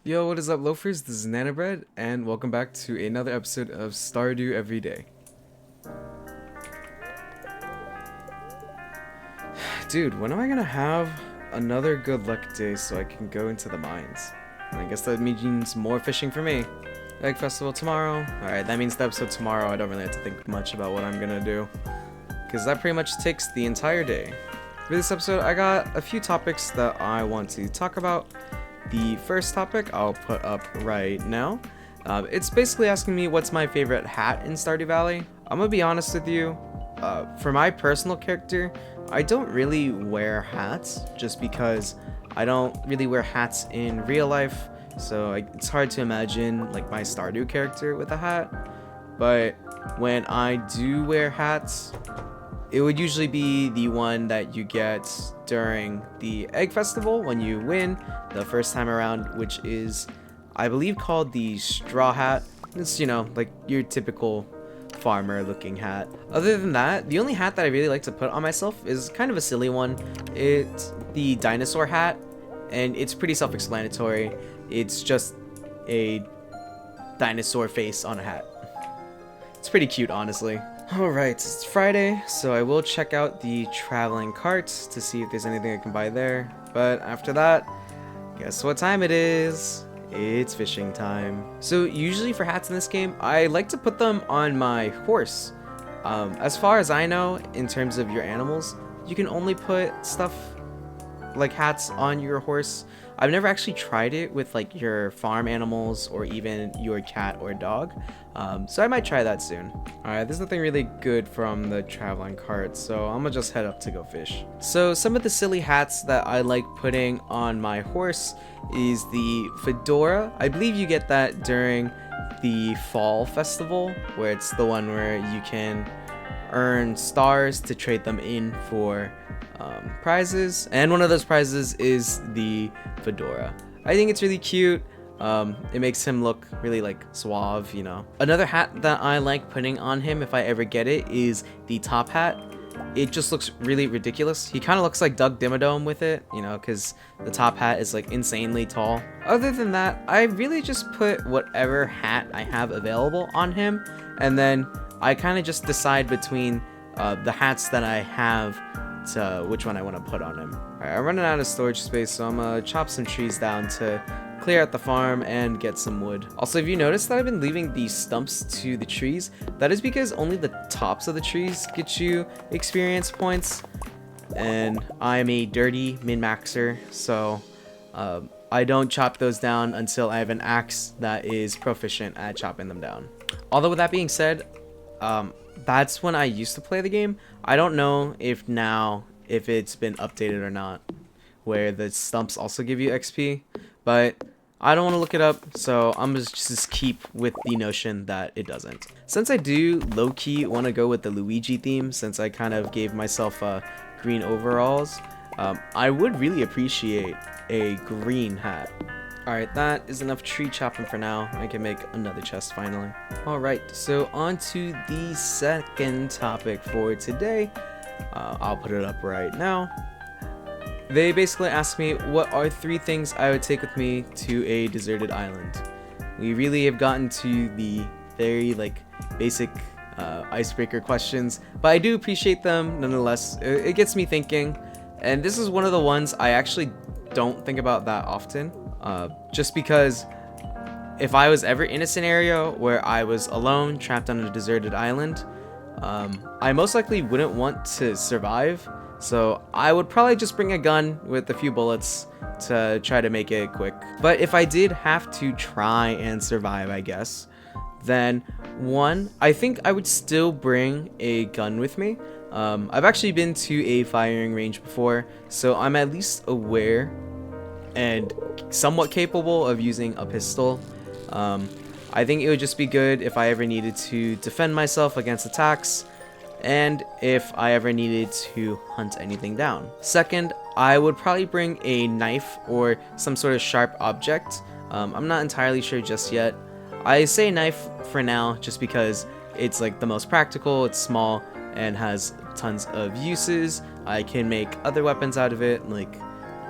Yo, what is up, loafers? This is Nanobread, and welcome back to another episode of Stardew Every Day. Dude, when am I gonna have another good luck day so I can go into the mines? I guess that means more fishing for me. Egg Festival tomorrow. Alright, that means the episode tomorrow I don't really have to think much about what I'm gonna do, because that pretty much takes the entire day. For this episode, I got a few topics that I want to talk about. The first topic I'll put up right now. It's basically asking me what's my favorite hat in Stardew Valley. I'm gonna be honest with you. For my personal character, I don't really wear hats just because I don't really wear hats in real life. So it's hard to imagine like my Stardew character with a hat. But when I do wear hats, it would usually be the one that you get during the Egg Festival when you win the first time around, which is, I believe, called the Straw Hat. It's, like your typical farmer looking hat. Other than that, the only hat that I really like to put on myself is kind of a silly one. It's the dinosaur hat, and it's pretty self-explanatory. It's just a dinosaur face on a hat. It's pretty cute, honestly. Alright, it's Friday, so I will check out the traveling carts to see if there's anything I can buy there. But after that, guess what time it is? It's fishing time. So usually for hats in this game, I like to put them on my horse. As far as I know, in terms of your animals, you can only put stuff like hats on your horse. I've never actually tried it with like your farm animals or even your cat or dog, so I might try that soon. Alright, there's nothing really good from the traveling cart, so I'm gonna just head up to go fish. So some of the silly hats that I like putting on my horse is the fedora. I believe you get that during the fall festival, where it's the one where you can earn stars to trade them in for prizes, and one of those prizes is the fedora. I think it's really cute. It makes him look really like suave, Another hat that I like putting on him if I ever get it is the top hat. It just looks really ridiculous. He kind of looks like Doug Dimmadome with it, because the top hat is like insanely tall. Other than that, I really just put whatever hat I have available on him, and then I kind of just decide between the hats that I have to which one I want to put on him. Alright, I'm running out of storage space, so I'm gonna chop some trees down to clear out the farm and get some wood. Also, if you notice that I've been leaving the stumps to the trees, that is because only the tops of the trees get you experience points, and I'm a dirty min-maxer, so I don't chop those down until I have an axe that is proficient at chopping them down. Although with that being said, that's when I used to play the game. I don't know if it's been updated or not, where the stumps also give you XP, but I don't want to look it up, so I'm just keep with the notion that it doesn't. Since I do low-key want to go with the Luigi theme, since I kind of gave myself green overalls, I would really appreciate a green hat. Alright, that is enough tree chopping for now. I can make another chest finally. Alright, so on to the second topic for today. I'll put it up right now. They basically asked me what are 3 things I would take with me to a deserted island. We really have gotten to the very basic icebreaker questions, but I do appreciate them nonetheless. It gets me thinking, and this is one of the ones I actually don't think about that often. Just because if I was ever in a scenario where I was alone, trapped on a deserted island, I most likely wouldn't want to survive, so I would probably just bring a gun with a few bullets to try to make it quick. But if I did have to try and survive, I guess, then I think I would still bring a gun with me. I've actually been to a firing range before, so I'm at least aware and somewhat capable of using a pistol. I think it would just be good if I ever needed to defend myself against attacks, and if I ever needed to hunt anything down. Second, I would probably bring a knife or some sort of sharp object. I'm not entirely sure just yet. I say knife for now just because it's the most practical, it's small, and has tons of uses. I can make other weapons out of it, like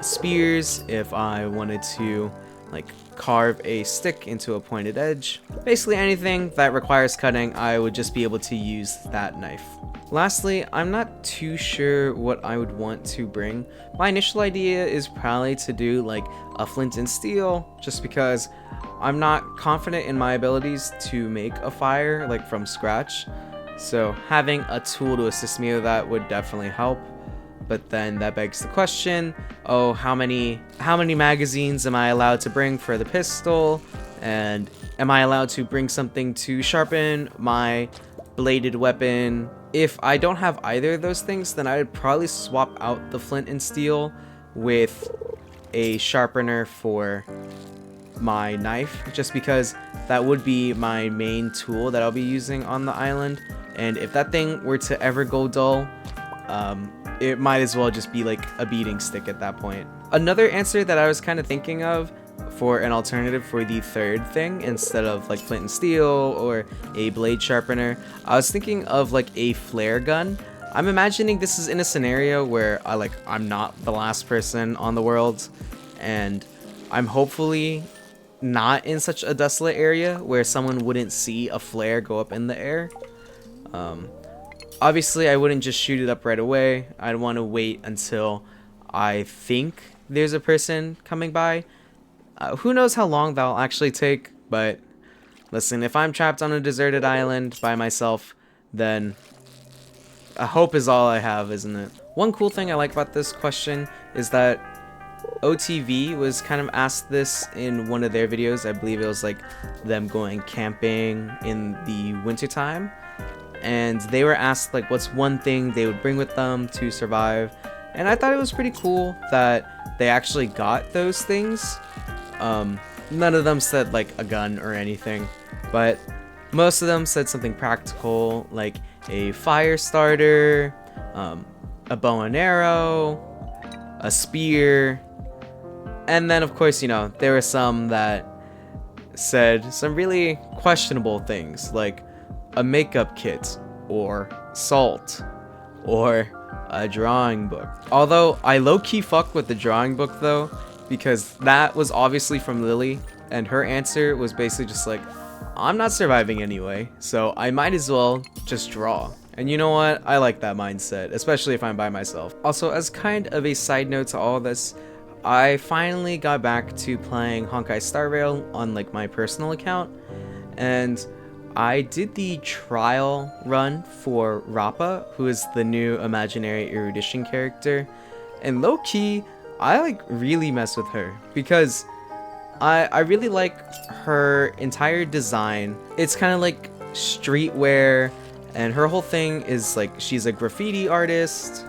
spears if I wanted to carve a stick into a pointed edge. Basically anything that requires cutting, I would just be able to use that knife. Lastly, I'm not too sure what I would want to bring. My initial idea is probably to do like a flint and steel, just because I'm not confident in my abilities to make a fire like from scratch. So having a tool to assist me with that would definitely help. But then that begs the question, oh, how many magazines am I allowed to bring for the pistol? And am I allowed to bring something to sharpen my bladed weapon? If I don't have either of those things, then I would probably swap out the flint and steel with a sharpener for my knife, just because that would be my main tool that I'll be using on the island. And if that thing were to ever go dull, it might as well just be like a beating stick at that point. Another answer that I was kind of thinking of for an alternative for the third thing, instead of like flint and steel or a blade sharpener, I was thinking of like a flare gun. I'm imagining this is in a scenario where I'm not the last person on the world, and I'm hopefully not in such a desolate area where someone wouldn't see a flare go up in the air. Obviously, I wouldn't just shoot it up right away. I'd want to wait until I think there's a person coming by. Who knows how long that'll actually take, but listen, if I'm trapped on a deserted island by myself, then hope is all I have, isn't it? One cool thing I like about this question is that OTV was kind of asked this in one of their videos. I believe it was like them going camping in the wintertime. And they were asked like what's one thing they would bring with them to survive, and I thought it was pretty cool that they actually got those things. None of them said like a gun or anything, but most of them said something practical like a fire starter, a bow and arrow, a spear, and then of course, you know, there were some that said some really questionable things like a makeup kit, or salt, or a drawing book. Although I low-key fuck with the drawing book though, because that was obviously from Lily, and her answer was basically just like, I'm not surviving anyway, so I might as well just draw. And you know what? I like that mindset, especially if I'm by myself. Also, as kind of a side note to all of this, I finally got back to playing Honkai Star Rail on like my personal account, and I did the trial run for Rappa, who is the new imaginary erudition character, and low-key, I like really mess with her because I really like her entire design. It's kind of like streetwear, and her whole thing is like she's a graffiti artist.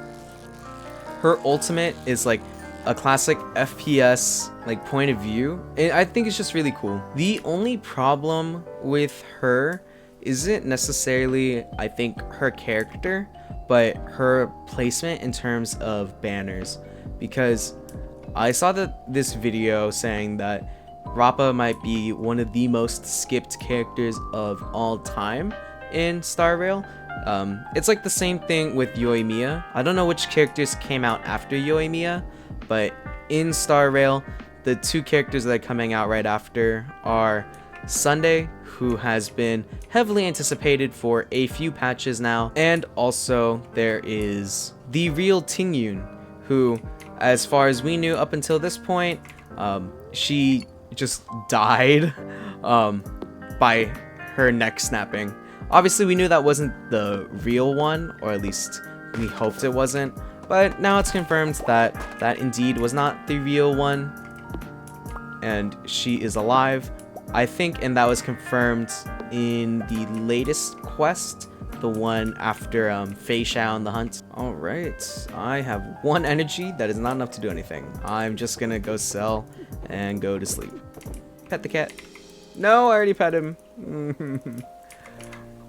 Her ultimate is like a classic FPS like point of view, and I think it's just really cool. The only problem with her isn't necessarily, I think, her character, but her placement in terms of banners, because I saw that this video saying that Rappa might be one of the most skipped characters of all time in Star Rail. It's like the same thing with Yoimiya. I don't know which characters came out after Yoimiya, but in Star Rail, the two characters that are coming out right after are Sunday, who has been heavily anticipated for a few patches now, and also there is the real Tingyun, who, as far as we knew up until this point, she just died by her neck snapping. Obviously, we knew that wasn't the real one, or at least we hoped it wasn't. But now it's confirmed that that indeed was not the real one, and she is alive, I think, and that was confirmed in the latest quest, the one after Fei Xiao and the hunt. Alright, I have 1 energy. That is not enough to do anything. I'm just gonna go sell and go to sleep. Pet the cat. No, I already pet him.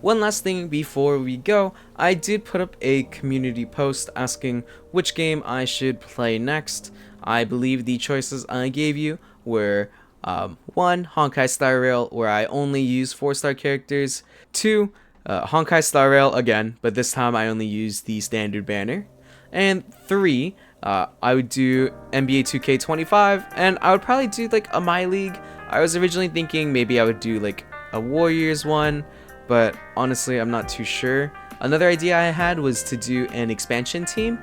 One last thing before we go, I did put up a community post asking which game I should play next. I believe the choices I gave you were 1. Honkai Star Rail, where I only use 4-star characters. 2. Honkai Star Rail again, but this time I only use the standard banner. And 3. I would do NBA 2K25, and I would probably do like a My League. I was originally thinking maybe I would do like a Warriors one, but honestly I'm not too sure. Another idea I had was to do an expansion team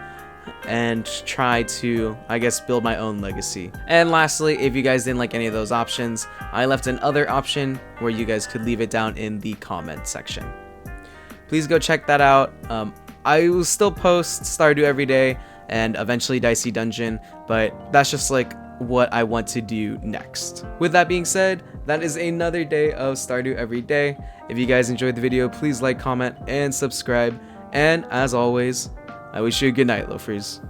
and try to, I guess, build my own legacy. And lastly, if you guys didn't like any of those options, I left another option where you guys could leave it down in the comment section. Please go check that out. I will still post Stardew every day and eventually Dicey Dungeon, but that's just like what I want to do next. With that being said, that is another day of Stardew every day. If you guys enjoyed the video, please like, comment, and subscribe. And as always, I wish you a good night, loafers.